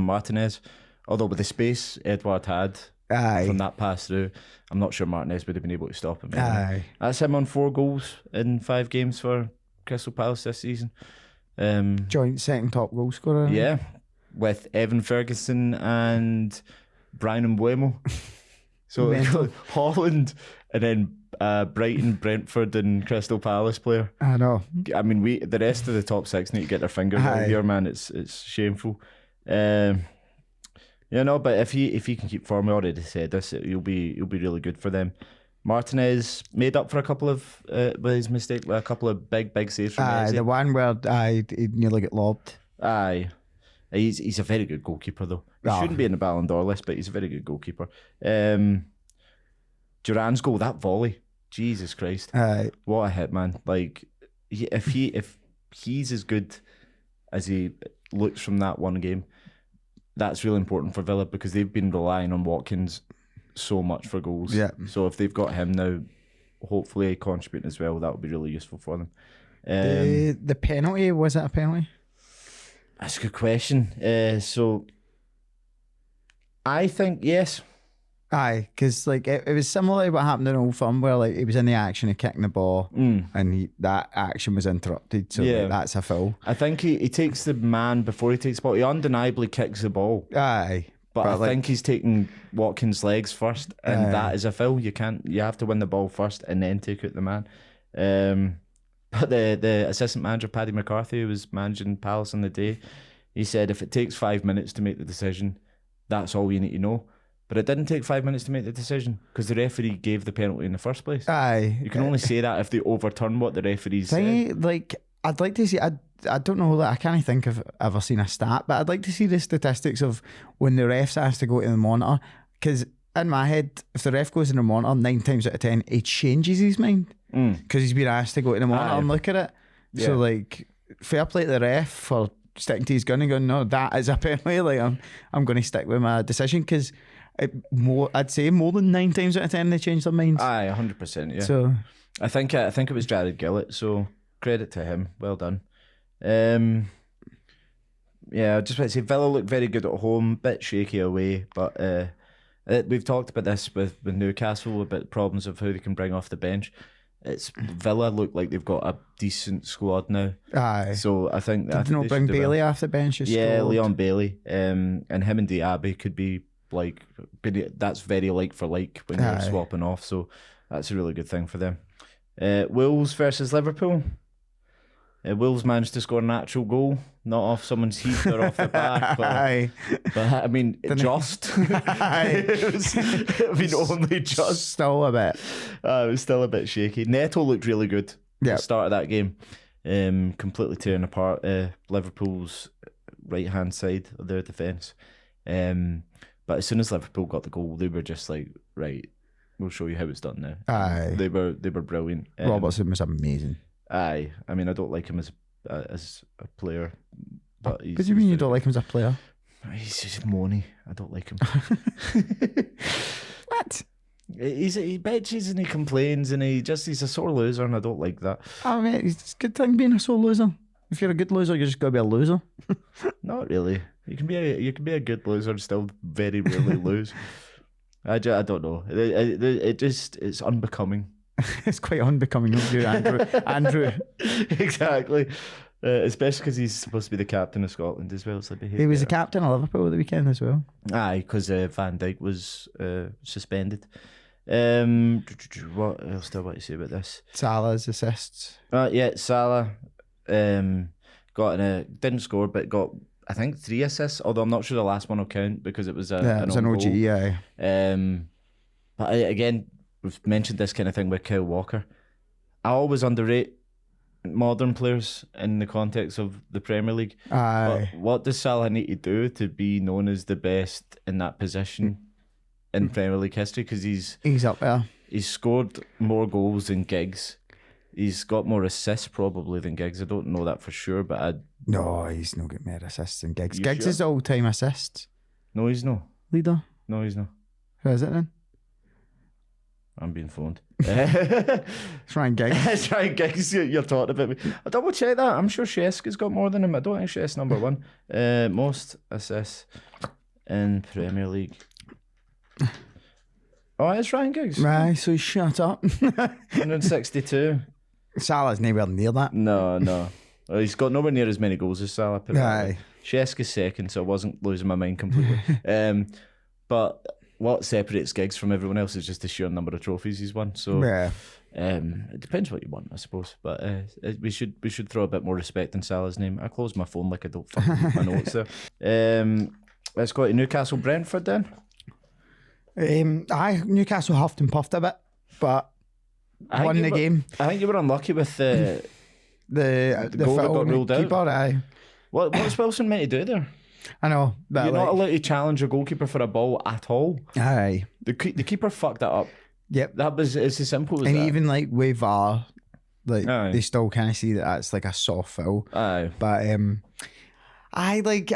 A: Martinez. Although with the space Edouard had from that pass through, I'm not sure Martinez would have been able to stop him. Anyway. That's him on 4 goals in 5 games for Crystal Palace this season.
B: Joint second top goal scorer.
A: Yeah, with Evan Ferguson and Brian Mbeumo. So Holland and then Brighton, Brentford and Crystal Palace player.
B: I know.
A: I mean, the rest of the top 6 need to get their fingers out here, man. It's shameful. But if he can keep form, I already said this, he'll be really good for them. Martinez made up for a couple of with his mistake, a couple of big saves from Eze.
B: The one where he nearly got lobbed.
A: He's a very good goalkeeper though. He shouldn't be in the Ballon d'Or list, but he's a very good goalkeeper. Duran's goal, that volley, Jesus Christ, what a hit, man! Like if he's as good as he looks from that one game, that's really important for Villa because they've been relying on Watkins so much for goals. Yeah. So if they've got him now, hopefully contributing as well, that would be really useful for them.
B: The penalty, was it a penalty?
A: That's a good question. So I think yes.
B: Aye, because like it was similar to what happened in Old Firm, where like he was in the action of kicking the ball, and that action was interrupted. So like, that's a foul.
A: I think he takes the man before he takes the ball. He undeniably kicks the ball.
B: Aye,
A: but I think he's taking Watkins' legs first, and that is a foul. You have to win the ball first and then take out the man. But the assistant manager Paddy McCarthy, who was managing Palace on the day, he said if it takes 5 minutes to make the decision, that's all you need to know. But it didn't take 5 minutes to make the decision because the referee gave the penalty in the first place.
B: Aye.
A: You can only say that if they overturn what the referees said.
B: Like, I'd like to see, I don't know, I can't think of ever seen a stat, but I'd like to see the statistics of when the ref's asked to go to the monitor. Because in my head, if the ref goes in the monitor 9 times out of 10, he changes his mind. Because he's been asked to go to the monitor and look at it. Yeah. So, like, fair play to the ref for sticking to his gun and going, no, that is a penalty. Like, I'm going to stick with my decision because I'd say more than 9 times out of 10 they change their minds.
A: Aye, 100%. Yeah.
B: So
A: I think it was Jared Gillett. So credit to him. Well done. Yeah, I just want to say Villa looked very good at home, bit shaky away, but we've talked about this with Newcastle about problems of how they can bring off the bench. Villa look like they've got a decent squad now.
B: Aye.
A: So I think
B: did they not bring Bailey off the bench?
A: Leon Bailey, and him and Diaby could be like, that's very like for like when you're swapping off. So that's a really good thing for them. Wolves versus Liverpool. Wolves managed to score an actual goal, not off someone's heat or off the back. But I mean, just. Only just.
B: Still a bit.
A: It was still a bit shaky. Neto looked really good at the start of that game. Completely tearing apart Liverpool's right-hand side of their defence. But as soon as Liverpool got the goal, they were just like, right, we'll show you how it's done now.
B: Aye.
A: They were brilliant.
B: Robertson was amazing.
A: Aye, I mean, I don't like him as a player, but
B: what do you mean you don't like him as a player?
A: He's just moany. I don't like him.
B: What?
A: He bitches and he complains and he's a sore loser, and I don't like that.
B: Oh mate, it's a good thing being a sore loser. If you're a good loser, you're just gotta be a loser.
A: Not really. You can be a good loser and still very rarely lose. I don't know. It's unbecoming.
B: It's quite unbecoming of you, Andrew.
A: Exactly. Especially because he's supposed to be the captain of Scotland as well. So
B: he was the captain of Liverpool at the weekend as well.
A: Aye, because Van Dijk was suspended. What else do I want to say about this?
B: Salah's assists.
A: Salah didn't score, but got, I think, 3 assists. Although I'm not sure the last one will count because it was an OG.
B: Yeah.
A: But again, we've mentioned this kind of thing with Kyle Walker. I always underrate modern players in the context of the Premier League.
B: Aye.
A: But what does Salah need to do to be known as the best in that position in Premier League history? Because he's
B: up there.
A: He's scored more goals than Giggs. He's got more assists probably than Giggs. I don't know that for sure, but
B: no, he's not got more assists than Giggs. Giggs
A: sure?
B: is all-time assists.
A: No, he's not.
B: Leader?
A: No, he's not.
B: Who is it then?
A: I'm being phoned.
B: It's Ryan Giggs.
A: It's Ryan Giggs. You're talking about me. I'll double check that. I'm sure Sheska's got more than him. I don't think Sheska's number one. Most assists in Premier League. Oh, it's Ryan Giggs.
B: Right, so shut up.
A: 162.
B: Salah's nowhere near that.
A: No. Well, he's got nowhere near as many goals as Salah.
B: Aye.
A: Sheska's second, so I wasn't losing my mind completely. But what separates Giggs from everyone else is just the sheer number of trophies he's won. So it depends what you want, I suppose. But we should throw a bit more respect in Salah's name. I closed my phone like I don't fucking read my notes there. Let's go to Newcastle Brentford then.
B: Newcastle huffed and puffed a bit, but won the game.
A: I think you were unlucky with the goal that got ruled
B: keeper,
A: out.
B: Aye.
A: What's Wilson meant to do there?
B: I know. But
A: You're not allowed to challenge a goalkeeper for a ball at all.
B: Aye.
A: The keeper fucked that up.
B: Yep.
A: It's as simple as
B: and
A: that.
B: And even like with VAR, like they still kind of see that that's like a soft foul.
A: Aye.
B: But I like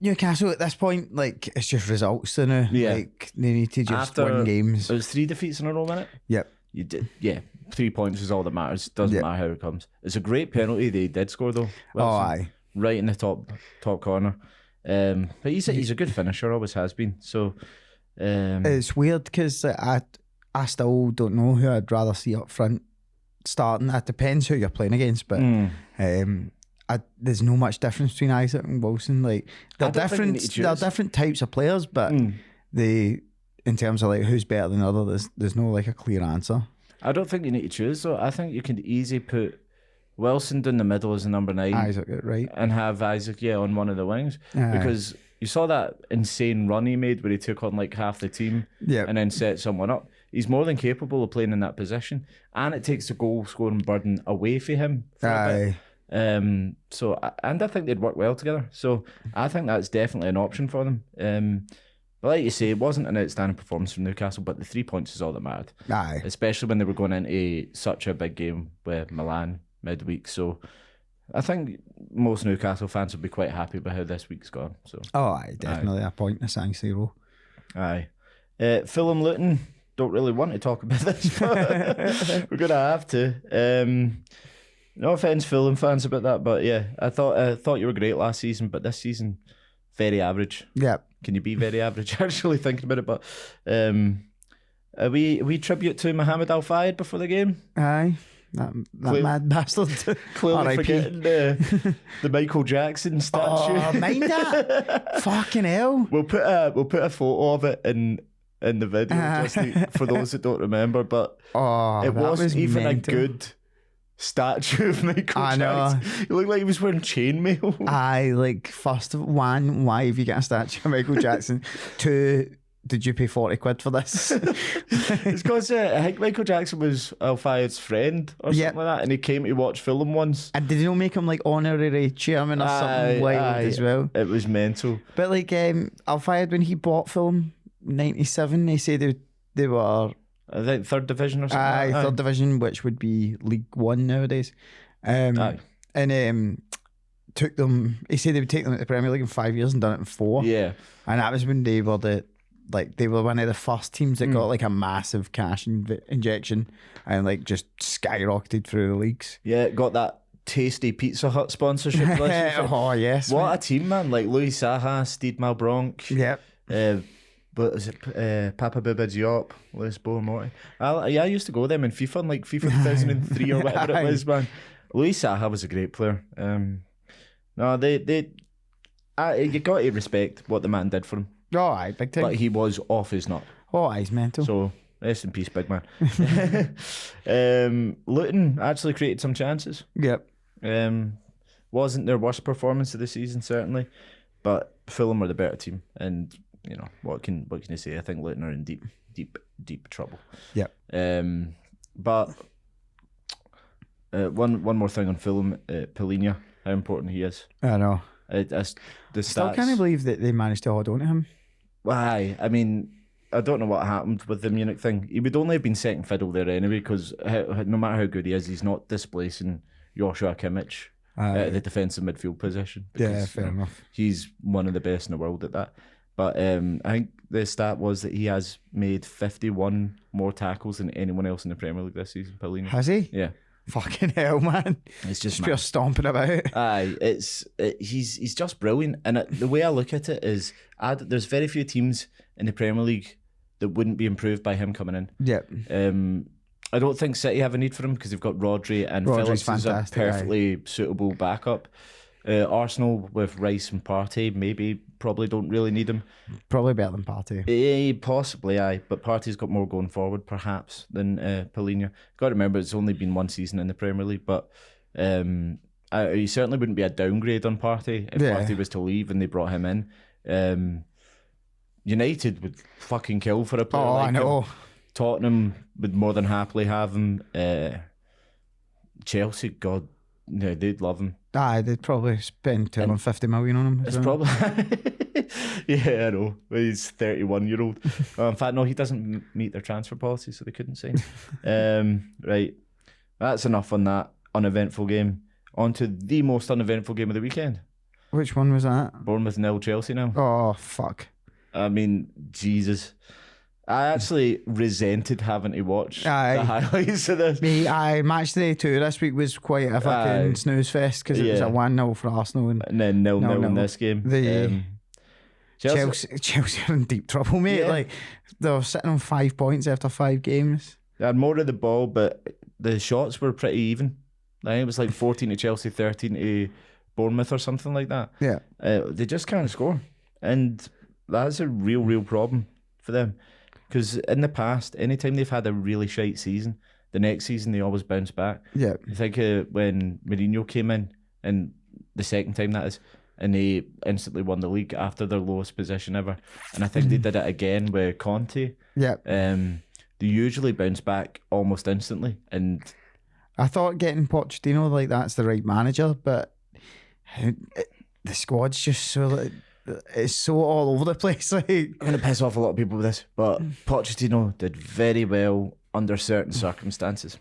B: Newcastle at this point, like it's just results now.
A: Yeah.
B: Like they need to just win games.
A: It was 3 defeats in a row, wasn't it?
B: Yep.
A: You did, yeah. 3 points is all that matters. Doesn't matter how it comes. It's a great penalty they did score though. Wilson,
B: aye.
A: Right in the top corner. But he's a good finisher, always has been. So
B: it's weird because I still don't know who I'd rather see up front starting. It depends who you're playing against, but there's no much difference between Isaac and Wilson. Like they're different types of players, but they, in terms of like who's better than the other, there's no like a clear answer.
A: I don't think you need to choose though. I think you can easily put Wilson down the middle as a number 9,
B: Isaac, right,
A: and have Isaac on one of the wings because you saw that insane run he made where he took on like half the team and then set someone up. He's more than capable of playing in that position, and it takes the goal scoring burden away from him for a bit. So I think they'd work well together. So I think that's definitely an option for them. But like you say, it wasn't an outstanding performance from Newcastle, but the 3 points is all that mattered.
B: Aye.
A: Especially when they were going into such a big game with Milan midweek. So I think most Newcastle fans will be quite happy with how this week's gone. So
B: definitely a point in the San Siro.
A: Aye. Fulham Luton, don't really want to talk about this, but we're gonna have to. No offense, Fulham fans, about that, but yeah, I thought you were great last season, but this season, very average.
B: Yeah.
A: Can you be very average? Actually thinking about it, but we tribute to Mohamed Al Fayed before the game.
B: Aye. That mad bastard.
A: Clearly forgetting the Michael Jackson statue.
B: Oh, mind that. Fucking hell.
A: We'll put a photo of it in the video just for those that don't remember. But it wasn't even mental. A good statue of Michael Jackson. He looked like he was wearing chainmail.
B: Aye, like first of one, why have you got a statue of Michael Jackson? 2, did you pay 40 quid for this?
A: It's because I think Michael Jackson was Al Fayed's friend or something like that, and he came to watch Fulham once.
B: And did they not make him like honorary chairman or something wild as well?
A: It was mental.
B: But like Al Fayed, when he bought Fulham 97, they said they were,
A: I think, 3rd division or something.
B: Aye, 3rd division, which would be League One nowadays. And took them. He said they would take them to the Premier League in 5 years and done it in 4. Yeah, and that was when they were they were one of the first teams that got like a massive cash injection and like just skyrocketed through the leagues.
A: Yeah, got that tasty Pizza Hut sponsorship.
B: Oh yes,
A: what a team, man! Like Louis Saha, Steed Malbronk.
B: Yep.
A: But is it Papa Bouba Diop, Lewis Bo Morty? I used to go with them in FIFA, in like FIFA 2003 or whatever it was, man. Louis Saha was a great player. No, you got to respect what the man did for him.
B: Oh, aye, big time.
A: But he was off his nut.
B: Oh, he's mental.
A: So rest in peace, big man. Luton actually created some chances.
B: Yep.
A: Wasn't their worst performance of the season, certainly, but Fulham were the better team, and you know what can you say? I think Luton are in deep trouble.
B: Yep.
A: But one more thing on Fulham, Polina, how important he is.
B: I know.
A: The
B: Still
A: stats.
B: can't believe that they managed to hold on to him.
A: Why? I mean, I don't know what happened with the Munich thing. He would only have been second fiddle there anyway, because no matter how good he is, he's not displacing Joshua Kimmich at the defensive midfield position.
B: Yeah, fair enough.
A: He's one of the best in the world at that. But I think the stat was that he has made 51 more tackles than anyone else in the Premier League this season, Paulinho.
B: Has he?
A: Yeah.
B: Fucking hell, man.
A: It's just
B: pure stomping about.
A: Aye, he's just brilliant. And the way I look at it is, there's very few teams in the Premier League that wouldn't be improved by him coming in.
B: Yep.
A: I don't think City have a need for him because they've got Rodri, and
B: Rodri's
A: Phillips is a perfectly suitable backup. Arsenal with Rice and Partey probably don't really need him.
B: Probably better than Partey.
A: Possibly, aye. But Partey's got more going forward, perhaps, than Paulinho. Got to remember, it's only been one season in the Premier League, but he certainly wouldn't be a downgrade on Partey if Partey was to leave and they brought him in. United would fucking kill for a player like him. I know. Tottenham would more than happily have him. Chelsea, God, yeah, they'd love him.
B: Aye, they'd probably spend 250 million on him.
A: It's probably... yeah, I know. He's 31-year-old. In fact, no, he doesn't meet their transfer policy, so they couldn't sign. Right. That's enough on that uneventful game. On to the most uneventful game of the weekend.
B: Which one was that?
A: Bournemouth 0 Chelsea now.
B: Oh, fuck.
A: I mean, Jesus. I actually resented having to watch the highlights of this.
B: Match day 2 this week was quite a fucking snooze fest because it was a 1-0 for Arsenal and
A: then 0-0 in this game.
B: Chelsea are in deep trouble, mate.
A: Yeah.
B: Like, they were sitting on 5 points after 5 games.
A: They had more of the ball, but the shots were pretty even. I think it was like 14 to Chelsea, 13 to Bournemouth or something like that.
B: Yeah.
A: They just can't score. And that's a real problem for them. Because in the past, anytime they've had a really shite season, the next season they always bounce back.
B: Yeah.
A: I think when Mourinho came in, and the second time that is, and they instantly won the league after their lowest position ever. And I think they did it again with Conte.
B: Yeah.
A: They usually bounce back almost instantly. And
B: I thought getting Pochettino like that's the right manager, but the squad's just so... It's so all over the place. Like,
A: I'm going to piss off a lot of people with this, but Pochettino did very well under certain circumstances.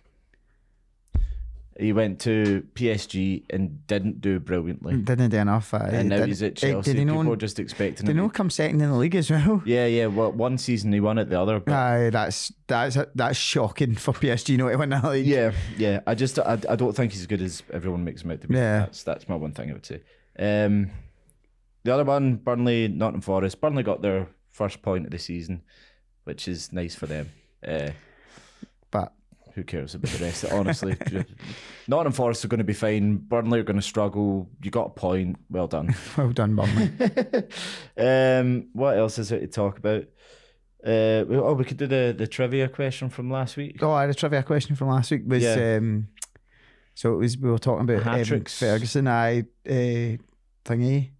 A: He went to PSG and didn't do brilliantly.
B: Didn't do enough.
A: And now he's at Chelsea. People are just expecting him.
B: Did he come second in the league as well?
A: Yeah. Well, one season he won it, the other.
B: Aye, that's shocking for PSG not to win that league.
A: Yeah. I don't think he's as good as everyone makes him out to be.
B: Yeah.
A: That's my one thing I would say. The other one, Burnley, Nottingham Forest. Burnley got their first point of the season, which is nice for them.
B: But
A: who cares about the rest? Honestly, Nottingham Forest are going to be fine. Burnley are going to struggle. You got a point. Well done.
B: Well done, Burnley.
A: What else is there to talk about? We could do the trivia question from last week.
B: Oh, the trivia question from last week was so it was we were talking about
A: hat-tricks.
B: Ferguson. Thingy.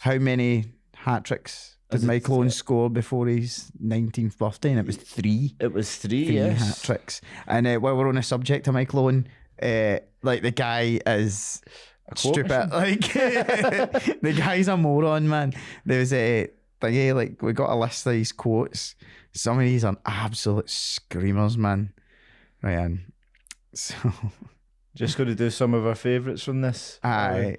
B: How many hat-tricks did Michael Owen score before his 19th birthday? And it was 3.
A: It was 3,
B: three
A: yes.
B: hat-tricks. And while we're on the subject of Michael Owen, like the guy is stupid. Like the guy's a moron, man. There was a thingy, like we got a list of these quotes. Some of these are absolute screamers, man. Right, so
A: just going to do some of our favourites from this.
B: Aye.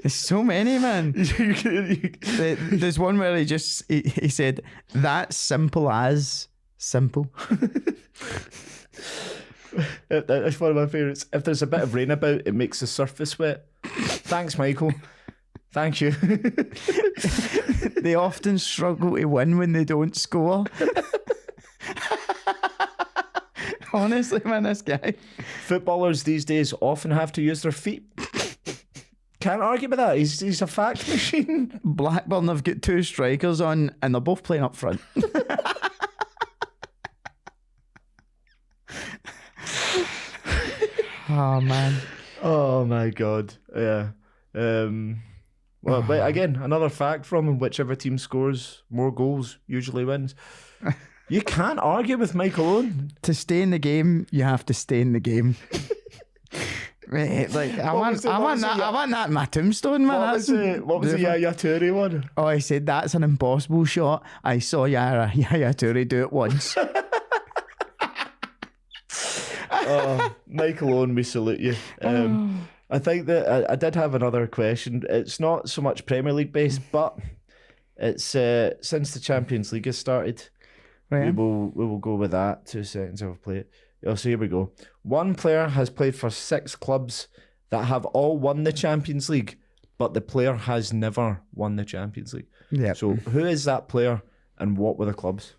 B: There's so many, man. There's one where he said, "That's simple as simple."
A: That's one of my favourites. If there's a bit of rain about, it makes the surface wet. Thanks, Michael. Thank you.
B: They often struggle to win when they don't score. Honestly, man, this guy.
A: Footballers these days often have to use their feet. Can't argue with that. He's a fact machine.
B: Blackburn have got 2 strikers on and they're both playing up front. Oh, man.
A: Oh, my God. Yeah. Well, but again, another fact from him, whichever team scores more goals usually wins. You can't argue with Michael Owen.
B: To stay in the game, you have to stay in the game. Right, like I want that in my tombstone, man.
A: What was the Yaya Toure one?
B: Oh, I said that's an impossible shot. I saw Yaya Toure do it once.
A: Oh, Michael Owen, we salute you. I think that I did have another question. It's not so much Premier League based, but it's since the Champions League has started. Right. We will go with that. 2 seconds, I'll play it. So here we go. One player has played for 6 clubs that have all won the Champions League, but the player has never won the Champions League.
B: Yeah.
A: So who is that player and what were the clubs?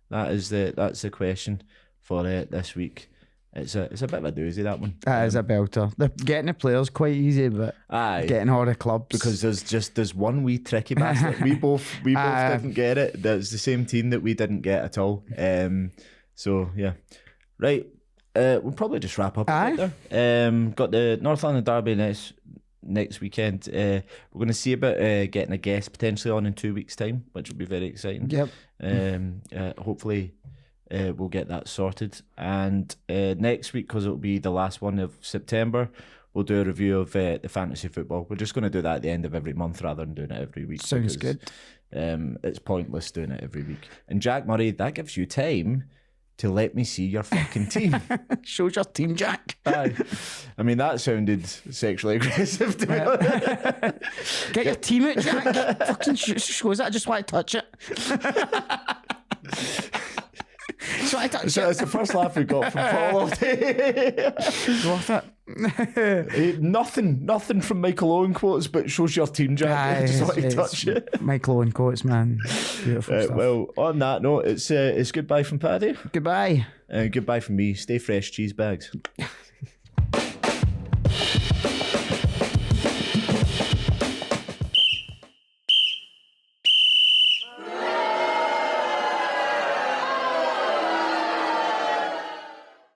A: That's the question for this week. It's a bit of a doozy, that one.
B: That is a belter. Getting the players quite easy, but getting all the clubs,
A: because there's one wee tricky bastard. we both didn't get it. That's the same team that we didn't get at all. So yeah, right. We'll probably just wrap up a bit there. Got the North London Derby next weekend. We're going to see about getting a guest potentially on in 2 weeks' time, which will be very exciting.
B: Yep.
A: Hopefully. We'll get that sorted, and next week, because it'll be the last one of September, we'll do a review of the fantasy football. We're just going to do that at the end of every month rather than doing it every week.
B: Sounds good.
A: It's pointless doing it every week. And Jack Murray, that gives you time to let me see your fucking team.
B: Shows your team, Jack.
A: Aye. I mean, that sounded sexually aggressive to me.
B: Get your team out, Jack. Fucking shows that. I just want to touch it. So
A: it's the first laugh we got from Paul all day.
B: Worth it.
A: Nothing from Michael Owen quotes, but shows your team, Jack. I just want to touch it.
B: Michael Owen quotes, man. Beautiful stuff. Well,
A: on that note, it's goodbye from Paddy.
B: Goodbye.
A: Goodbye from me. Stay fresh, cheese bags.